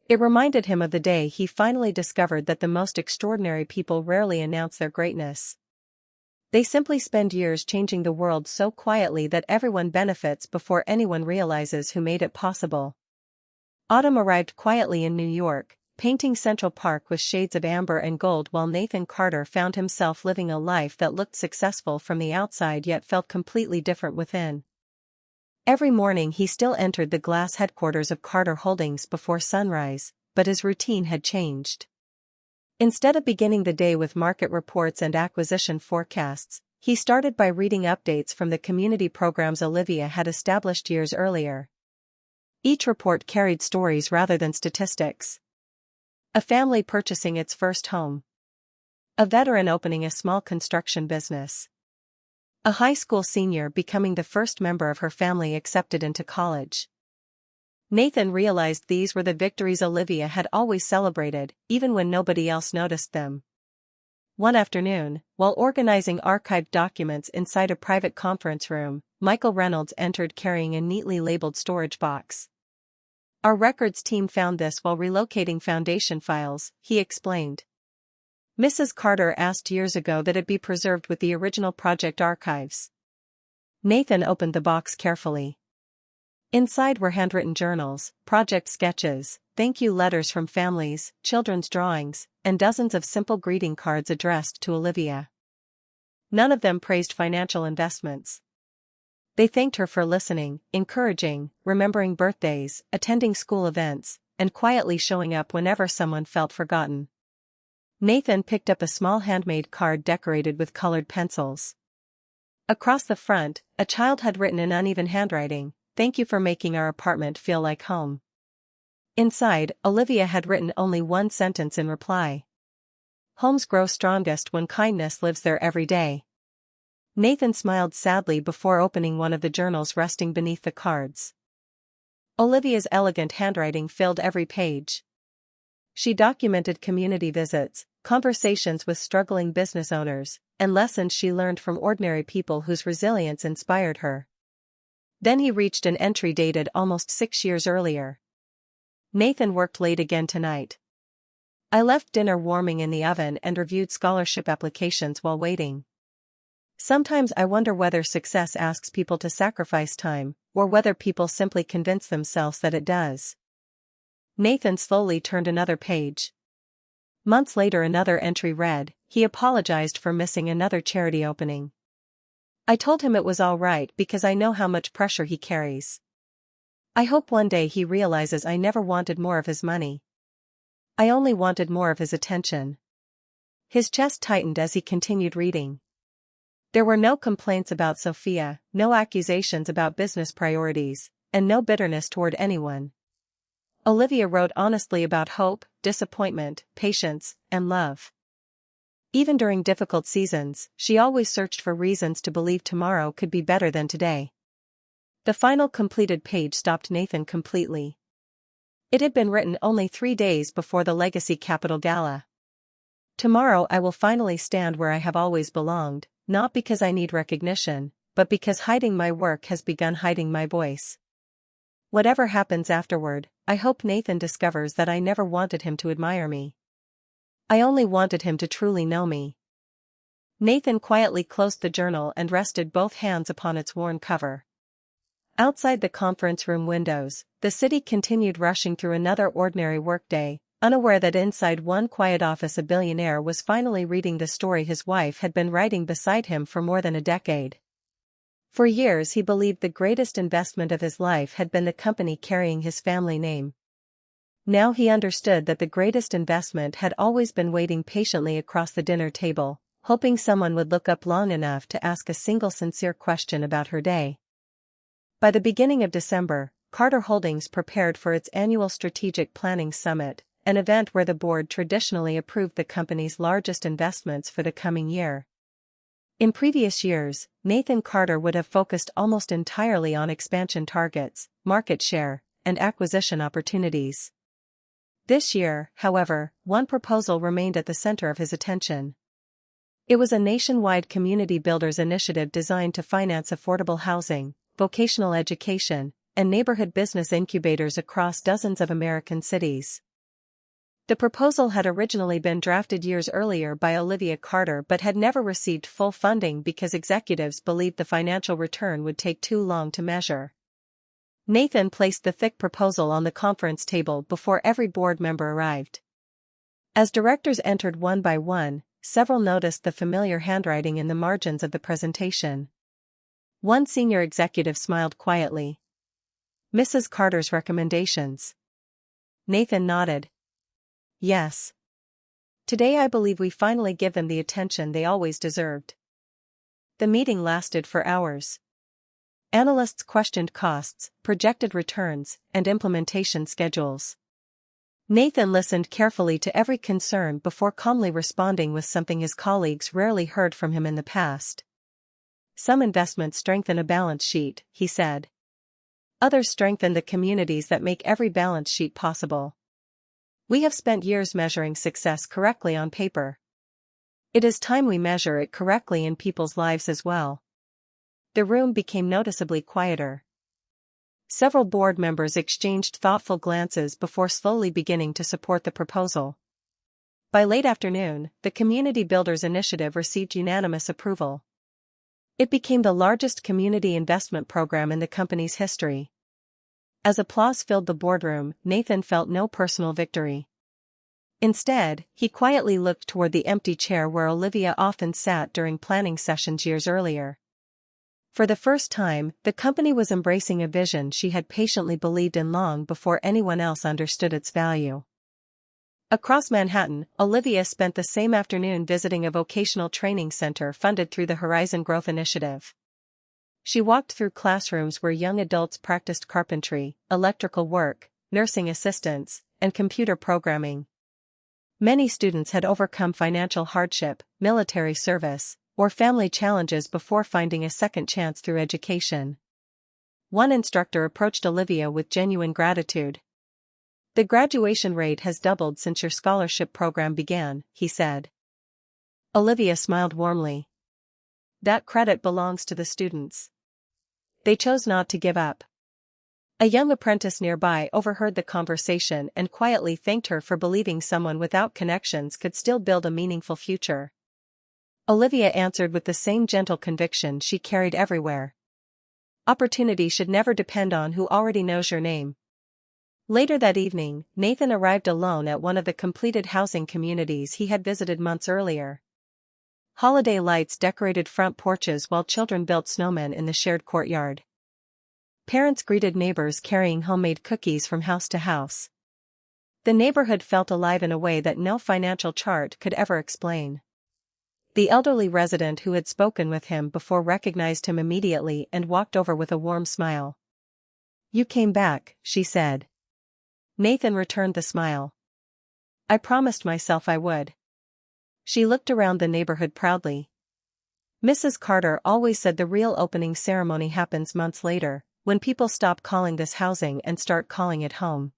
It reminded him of the day he finally discovered that the most extraordinary people rarely announce their greatness. They simply spend years changing the world so quietly that everyone benefits before anyone realizes who made it possible. Autumn arrived quietly in New York, painting Central Park with shades of amber and gold while Nathan Carter found himself living a life that looked successful from the outside yet felt completely different within. Every morning he still entered the glass headquarters of Carter Holdings before sunrise, but his routine had changed. Instead of beginning the day with market reports and acquisition forecasts, he started by reading updates from the community programs Olivia had established years earlier. Each report carried stories rather than statistics. A family purchasing its first home. A veteran opening a small construction business. A high school senior becoming the first member of her family accepted into college. Nathan realized these were the victories Olivia had always celebrated, even when nobody else noticed them. One afternoon, while organizing archived documents inside a private conference room, Michael Reynolds entered carrying a neatly labeled storage box. Our records team found this while relocating foundation files, he explained. Mrs. Carter asked years ago that it be preserved with the original project archives. Nathan opened the box carefully. Inside were handwritten journals, project sketches, thank you letters from families, children's drawings, and dozens of simple greeting cards addressed to Olivia. None of them praised financial investments. They thanked her for listening, encouraging, remembering birthdays, attending school events, and quietly showing up whenever someone felt forgotten. Nathan picked up a small handmade card decorated with colored pencils. Across the front, a child had written in uneven handwriting, "Thank you for making our apartment feel like home." Inside, Olivia had written only one sentence in reply. Homes grow strongest when kindness lives there every day. Nathan smiled sadly before opening one of the journals resting beneath the cards. Olivia's elegant handwriting filled every page. She documented community visits, conversations with struggling business owners, and lessons she learned from ordinary people whose resilience inspired her. Then he reached an entry dated almost 6 years earlier. Nathan worked late again tonight. I left dinner warming in the oven and reviewed scholarship applications while waiting. Sometimes I wonder whether success asks people to sacrifice time, or whether people simply convince themselves that it does. Nathan slowly turned another page. Months later another entry read, he apologized for missing another charity opening. I told him it was all right because I know how much pressure he carries. I hope one day he realizes I never wanted more of his money. I only wanted more of his attention. His chest tightened as he continued reading. There were no complaints about Sophia, no accusations about business priorities, and no bitterness toward anyone. Olivia wrote honestly about hope, disappointment, patience, and love. Even during difficult seasons, she always searched for reasons to believe tomorrow could be better than today. The final completed page stopped Nathan completely. It had been written only 3 days before the Legacy Capital Gala. Tomorrow I will finally stand where I have always belonged, not because I need recognition, but because hiding my work has begun hiding my voice. Whatever happens afterward, I hope Nathan discovers that I never wanted him to admire me. I only wanted him to truly know me. Nathan quietly closed the journal and rested both hands upon its worn cover. Outside the conference room windows, the city continued rushing through another ordinary workday, unaware that inside one quiet office a billionaire was finally reading the story his wife had been writing beside him for more than a decade. For years he believed the greatest investment of his life had been the company carrying his family name. Now he understood that the greatest investment had always been waiting patiently across the dinner table, hoping someone would look up long enough to ask a single sincere question about her day. By the beginning of December, Carter Holdings prepared for its annual Strategic Planning Summit, an event where the board traditionally approved the company's largest investments for the coming year. In previous years, Nathan Carter would have focused almost entirely on expansion targets, market share, and acquisition opportunities. This year, however, one proposal remained at the center of his attention. It was a nationwide community builders initiative designed to finance affordable housing, vocational education, and neighborhood business incubators across dozens of American cities. The proposal had originally been drafted years earlier by Olivia Carter but had never received full funding because executives believed the financial return would take too long to measure. Nathan placed the thick proposal on the conference table before every board member arrived. As directors entered one by one, several noticed the familiar handwriting in the margins of the presentation. One senior executive smiled quietly. "Mrs. Carter's recommendations." Nathan nodded. "Yes. Today I believe we finally give them the attention they always deserved." The meeting lasted for hours. Analysts questioned costs, projected returns, and implementation schedules. Nathan listened carefully to every concern before calmly responding with something his colleagues rarely heard from him in the past. "Some investments strengthen a balance sheet," he said. "Others strengthen the communities that make every balance sheet possible. We have spent years measuring success correctly on paper. It is time we measure it correctly in people's lives as well." The room became noticeably quieter. Several board members exchanged thoughtful glances before slowly beginning to support the proposal. By late afternoon, the Community Builders Initiative received unanimous approval. It became the largest community investment program in the company's history. As applause filled the boardroom, Nathan felt no personal victory. Instead, he quietly looked toward the empty chair where Olivia often sat during planning sessions years earlier. For the first time, the company was embracing a vision she had patiently believed in long before anyone else understood its value. Across Manhattan, Olivia spent the same afternoon visiting a vocational training center funded through the Horizon Growth Initiative. She walked through classrooms where young adults practiced carpentry, electrical work, nursing assistance, and computer programming. Many students had overcome financial hardship, military service, or family challenges before finding a second chance through education. One instructor approached Olivia with genuine gratitude. "The graduation rate has doubled since your scholarship program began," he said. Olivia smiled warmly. That credit belongs to the students. They chose not to give up. A young apprentice nearby overheard the conversation and quietly thanked her for believing someone without connections could still build a meaningful future. Olivia answered with the same gentle conviction she carried everywhere. Opportunity should never depend on who already knows your name. Later that evening, Nathan arrived alone at one of the completed housing communities he had visited months earlier. Holiday lights decorated front porches while children built snowmen in the shared courtyard. Parents greeted neighbors carrying homemade cookies from house to house. The neighborhood felt alive in a way that no financial chart could ever explain. The elderly resident who had spoken with him before recognized him immediately and walked over with a warm smile. "You came back," she said. Nathan returned the smile. "I promised myself I would." She looked around the neighborhood proudly. Mrs. Carter always said the real opening ceremony happens months later, when people stop calling this housing and start calling it home.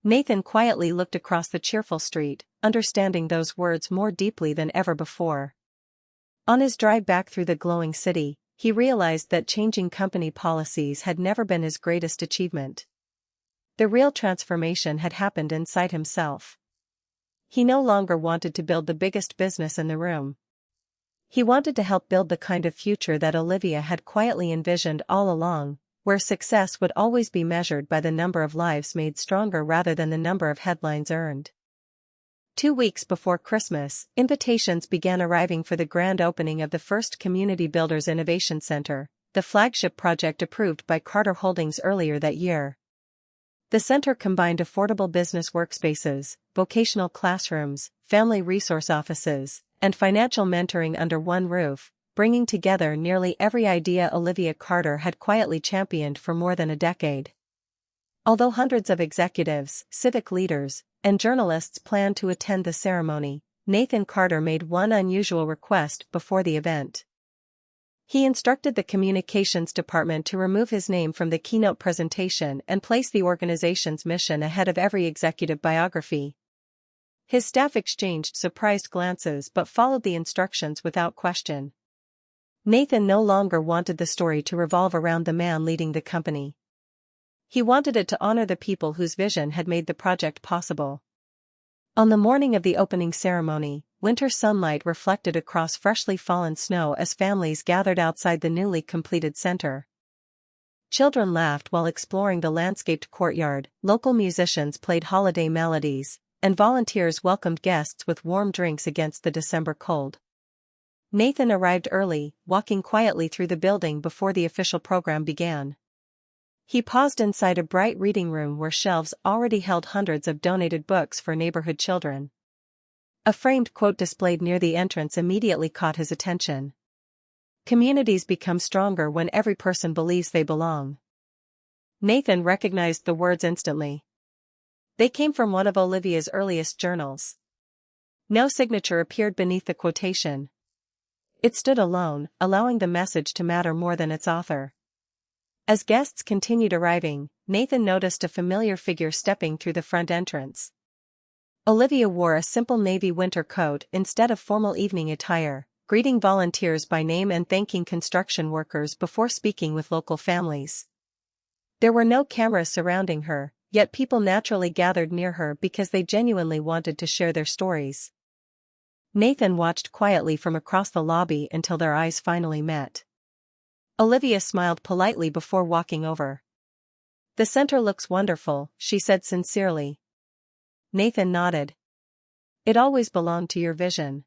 Nathan quietly looked across the cheerful street, understanding those words more deeply than ever before. On his drive back through the glowing city, he realized that changing company policies had never been his greatest achievement. The real transformation had happened inside himself. He no longer wanted to build the biggest business in the room. He wanted to help build the kind of future that Olivia had quietly envisioned all along, where success would always be measured by the number of lives made stronger rather than the number of headlines earned. 2 weeks before Christmas, invitations began arriving for the grand opening of the first Community Builders Innovation Center, the flagship project approved by Carter Holdings earlier that year. The center combined affordable business workspaces, vocational classrooms, family resource offices, and financial mentoring under one roof, bringing together nearly every idea Olivia Carter had quietly championed for more than a decade. Although hundreds of executives, civic leaders, and journalists planned to attend the ceremony, Nathan Carter made one unusual request before the event. He instructed the communications department to remove his name from the keynote presentation and place the organization's mission ahead of every executive biography. His staff exchanged surprised glances but followed the instructions without question. Nathan no longer wanted the story to revolve around the man leading the company. He wanted it to honor the people whose vision had made the project possible. On the morning of the opening ceremony, winter sunlight reflected across freshly fallen snow as families gathered outside the newly completed center. Children laughed while exploring the landscaped courtyard, local musicians played holiday melodies, and volunteers welcomed guests with warm drinks against the December cold. Nathan arrived early, walking quietly through the building before the official program began. He paused inside a bright reading room where shelves already held hundreds of donated books for neighborhood children. A framed quote displayed near the entrance immediately caught his attention. "Communities become stronger when every person believes they belong." Nathan recognized the words instantly. They came from one of Olivia's earliest journals. No signature appeared beneath the quotation. It stood alone, allowing the message to matter more than its author. As guests continued arriving, Nathan noticed a familiar figure stepping through the front entrance. Olivia wore a simple navy winter coat instead of formal evening attire, greeting volunteers by name and thanking construction workers before speaking with local families. There were no cameras surrounding her, yet people naturally gathered near her because they genuinely wanted to share their stories. Nathan watched quietly from across the lobby until their eyes finally met. Olivia smiled politely before walking over. "The center looks wonderful," she said sincerely. Nathan nodded. "It always belonged to your vision."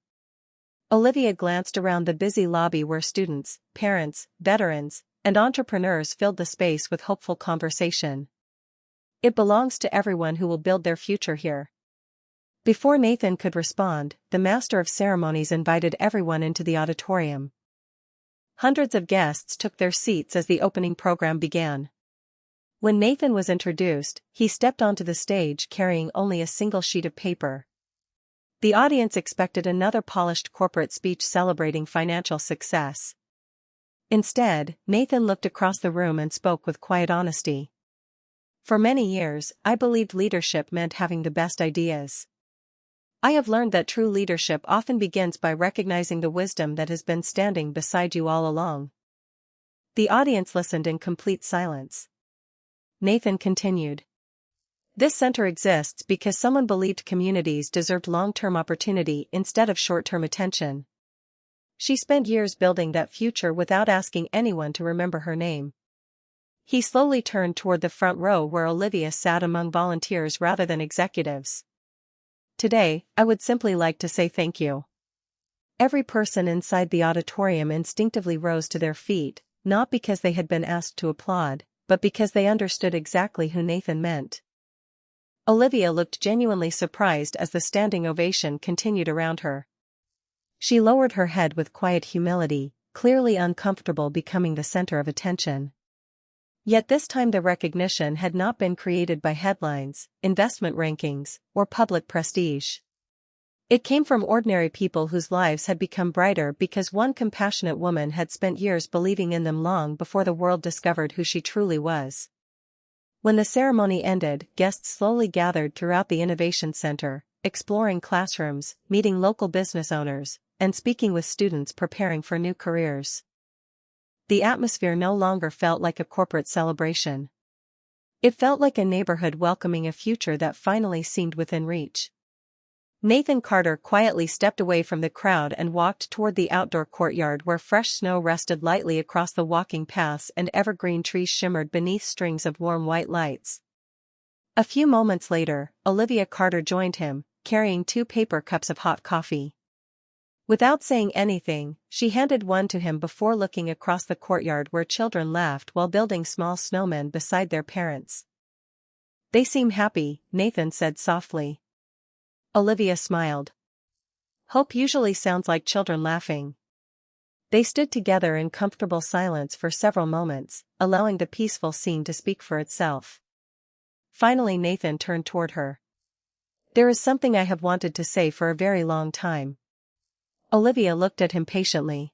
Olivia glanced around the busy lobby where students, parents, veterans, and entrepreneurs filled the space with hopeful conversation. "It belongs to everyone who will build their future here." Before Nathan could respond, the master of ceremonies invited everyone into the auditorium. Hundreds of guests took their seats as the opening program began. When Nathan was introduced, he stepped onto the stage carrying only a single sheet of paper. The audience expected another polished corporate speech celebrating financial success. Instead, Nathan looked across the room and spoke with quiet honesty. "For many years, I believed leadership meant having the best ideas. I have learned that true leadership often begins by recognizing the wisdom that has been standing beside you all along. The audience listened in complete silence. Nathan continued. This center exists because someone believed communities deserved long-term opportunity instead of short-term attention. She spent years building that future without asking anyone to remember her name. He slowly turned toward the front row where Olivia sat among volunteers rather than executives. Today, I would simply like to say thank you. Every person inside the auditorium instinctively rose to their feet, not because they had been asked to applaud, but because they understood exactly who Nathan meant. Olivia looked genuinely surprised as the standing ovation continued around her. She lowered her head with quiet humility, clearly uncomfortable becoming the center of attention. Yet this time the recognition had not been created by headlines, investment rankings, or public prestige. It came from ordinary people whose lives had become brighter because one compassionate woman had spent years believing in them long before the world discovered who she truly was. When the ceremony ended, guests slowly gathered throughout the Innovation Center, exploring classrooms, meeting local business owners, and speaking with students preparing for new careers. The atmosphere no longer felt like a corporate celebration. It felt like a neighborhood welcoming a future that finally seemed within reach. Nathan Carter quietly stepped away from the crowd and walked toward the outdoor courtyard where fresh snow rested lightly across the walking paths and evergreen trees shimmered beneath strings of warm white lights. A few moments later, Olivia Carter joined him, carrying 2 paper cups of hot coffee. Without saying anything, she handed one to him before looking across the courtyard where children laughed while building small snowmen beside their parents. They seem happy, Nathan said softly. Olivia smiled. Hope usually sounds like children laughing. They stood together in comfortable silence for several moments, allowing the peaceful scene to speak for itself. Finally Nathan turned toward her. There is something I have wanted to say for a very long time. Olivia looked at him patiently.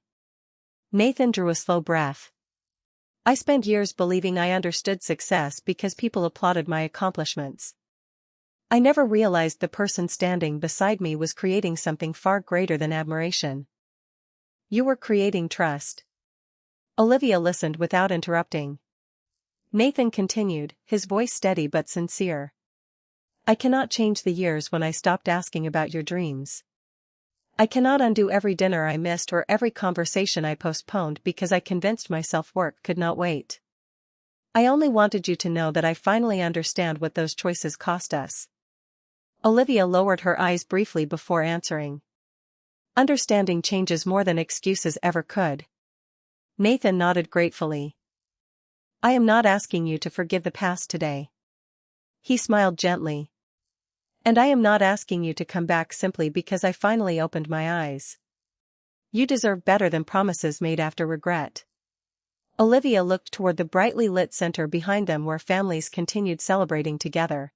Nathan drew a slow breath. I spent years believing I understood success because people applauded my accomplishments. I never realized the person standing beside me was creating something far greater than admiration. You were creating trust. Olivia listened without interrupting. Nathan continued, his voice steady but sincere. I cannot change the years when I stopped asking about your dreams. I cannot undo every dinner I missed or every conversation I postponed because I convinced myself work could not wait. I only wanted you to know that I finally understand what those choices cost us. Olivia lowered her eyes briefly before answering. Understanding changes more than excuses ever could. Nathan nodded gratefully. I am not asking you to forgive the past today. He smiled gently. And I am not asking you to come back simply because I finally opened my eyes. You deserve better than promises made after regret. Olivia looked toward the brightly lit center behind them where families continued celebrating together.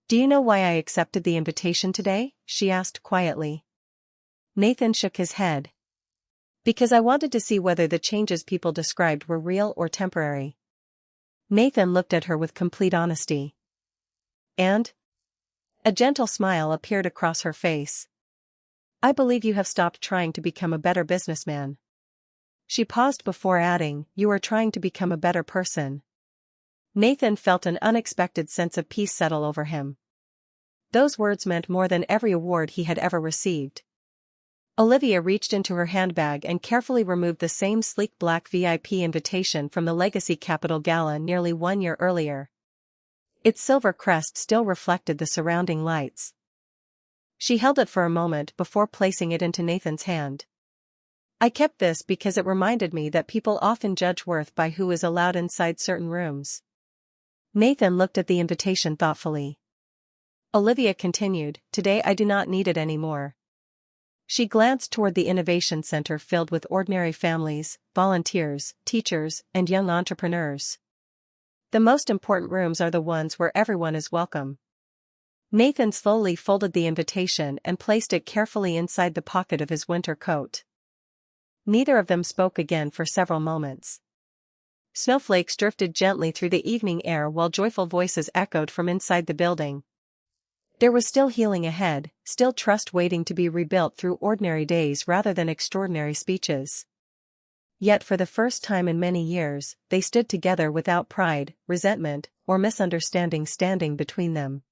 Do you know why I accepted the invitation today? She asked quietly. Nathan shook his head. Because I wanted to see whether the changes people described were real or temporary. Nathan looked at her with complete honesty. And? A gentle smile appeared across her face. I believe you have stopped trying to become a better businessman. She paused before adding, you are trying to become a better person. Nathan felt an unexpected sense of peace settle over him. Those words meant more than every award he had ever received. Olivia reached into her handbag and carefully removed the same sleek black VIP invitation from the Legacy Capital Gala nearly 1 year earlier. Its silver crest still reflected the surrounding lights. She held it for a moment before placing it into Nathan's hand. I kept this because it reminded me that people often judge worth by who is allowed inside certain rooms. Nathan looked at the invitation thoughtfully. Olivia continued, today I do not need it anymore. She glanced toward the Innovation Center filled with ordinary families, volunteers, teachers, and young entrepreneurs. The most important rooms are the ones where everyone is welcome. Nathan slowly folded the invitation and placed it carefully inside the pocket of his winter coat. Neither of them spoke again for several moments. Snowflakes drifted gently through the evening air while joyful voices echoed from inside the building. There was still healing ahead, still trust waiting to be rebuilt through ordinary days rather than extraordinary speeches. Yet for the first time in many years, they stood together without pride, resentment, or misunderstanding standing between them.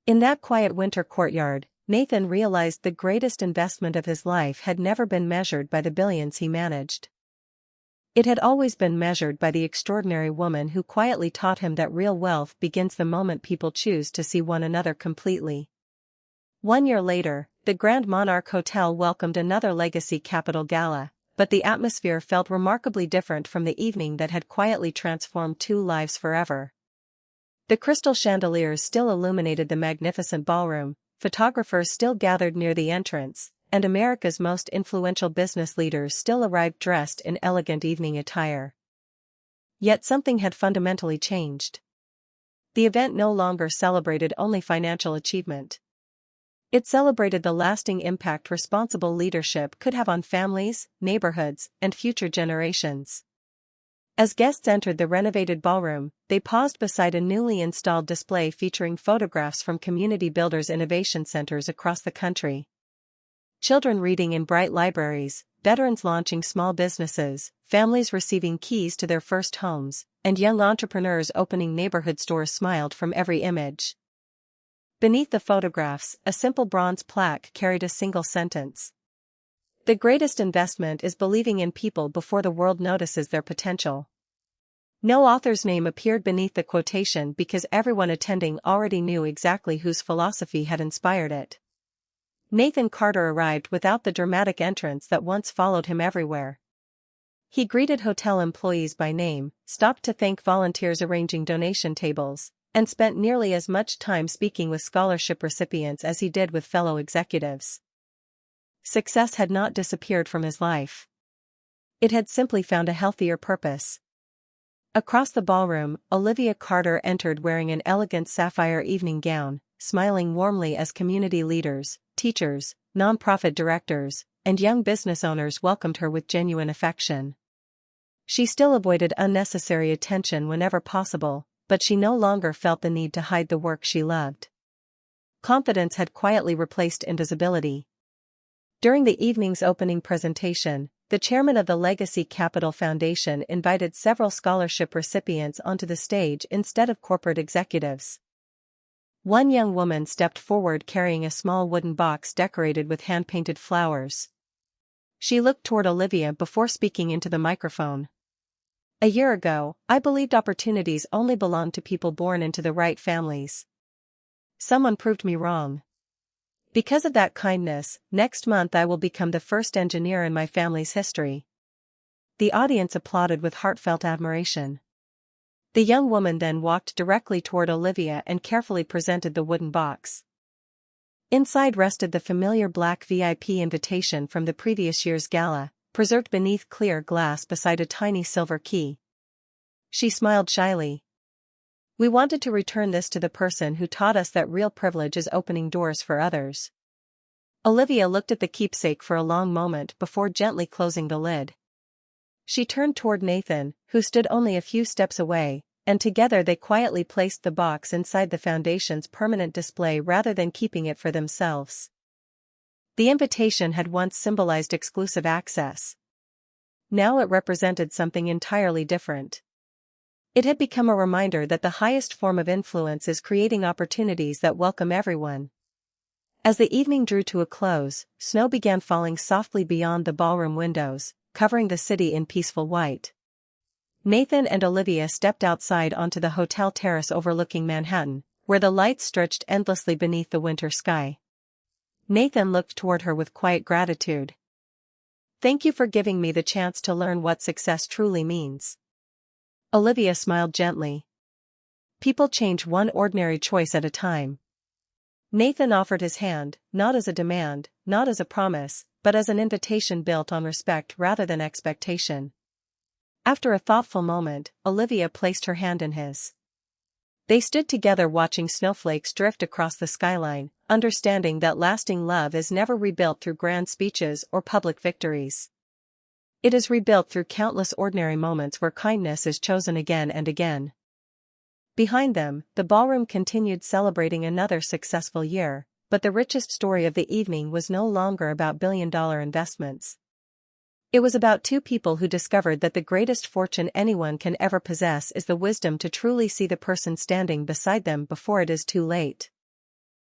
In that quiet winter courtyard, Nathan realized the greatest investment of his life had never been measured by the billions he managed. It had always been measured by the extraordinary woman who quietly taught him that real wealth begins the moment people choose to see one another completely. 1 year later, the Grand Monarch Hotel welcomed another Legacy Capital Gala, but the atmosphere felt remarkably different from the evening that had quietly transformed two lives forever. The crystal chandeliers still illuminated the magnificent ballroom, photographers still gathered near the entrance, and America's most influential business leaders still arrived dressed in elegant evening attire. Yet something had fundamentally changed. The event no longer celebrated only financial achievement. It celebrated the lasting impact responsible leadership could have on families, neighborhoods, and future generations. As guests entered the renovated ballroom, they paused beside a newly installed display featuring photographs from community builders' innovation centers across the country. Children reading in bright libraries, veterans launching small businesses, families receiving keys to their first homes, and young entrepreneurs opening neighborhood stores smiled from every image. Beneath the photographs, a simple bronze plaque carried a single sentence. "The greatest investment is believing in people before the world notices their potential." No author's name appeared beneath the quotation because everyone attending already knew exactly whose philosophy had inspired it. Nathan Carter arrived without the dramatic entrance that once followed him everywhere. He greeted hotel employees by name, stopped to thank volunteers arranging donation tables, and spent nearly as much time speaking with scholarship recipients as he did with fellow executives. Success had not disappeared from his life. It had simply found a healthier purpose. Across the ballroom, Olivia Carter entered wearing an elegant sapphire evening gown, smiling warmly as community leaders, teachers, nonprofit directors, and young business owners welcomed her with genuine affection. She still avoided unnecessary attention whenever possible, but she no longer felt the need to hide the work she loved. Confidence had quietly replaced invisibility. During the evening's opening presentation, the chairman of the Legacy Capital Foundation invited several scholarship recipients onto the stage instead of corporate executives. One young woman stepped forward carrying a small wooden box decorated with hand-painted flowers. She looked toward Olivia before speaking into the microphone. "A year ago, I believed opportunities only belonged to people born into the right families. Someone proved me wrong. Because of that kindness, next month I will become the first engineer in my family's history." The audience applauded with heartfelt admiration. The young woman then walked directly toward Olivia and carefully presented the wooden box. Inside rested the familiar black VIP invitation from the previous year's gala, preserved beneath clear glass beside a tiny silver key. She smiled shyly. "We wanted to return this to the person who taught us that real privilege is opening doors for others." Olivia looked at the keepsake for a long moment before gently closing the lid. She turned toward Nathan, who stood only a few steps away, and together they quietly placed the box inside the foundation's permanent display rather than keeping it for themselves. The invitation had once symbolized exclusive access. Now it represented something entirely different. It had become a reminder that the highest form of influence is creating opportunities that welcome everyone. As the evening drew to a close, snow began falling softly beyond the ballroom windows, covering the city in peaceful white. Nathan and Olivia stepped outside onto the hotel terrace overlooking Manhattan, where the lights stretched endlessly beneath the winter sky. Nathan looked toward her with quiet gratitude. "Thank you for giving me the chance to learn what success truly means." Olivia smiled gently. "People change one ordinary choice at a time." Nathan offered his hand, not as a demand, not as a promise, but as an invitation built on respect rather than expectation. After a thoughtful moment, Olivia placed her hand in his. They stood together watching snowflakes drift across the skyline, understanding that lasting love is never rebuilt through grand speeches or public victories. It is rebuilt through countless ordinary moments where kindness is chosen again and again. Behind them, the ballroom continued celebrating another successful year, but the richest story of the evening was no longer about billion-dollar investments. It was about two people who discovered that the greatest fortune anyone can ever possess is the wisdom to truly see the person standing beside them before it is too late.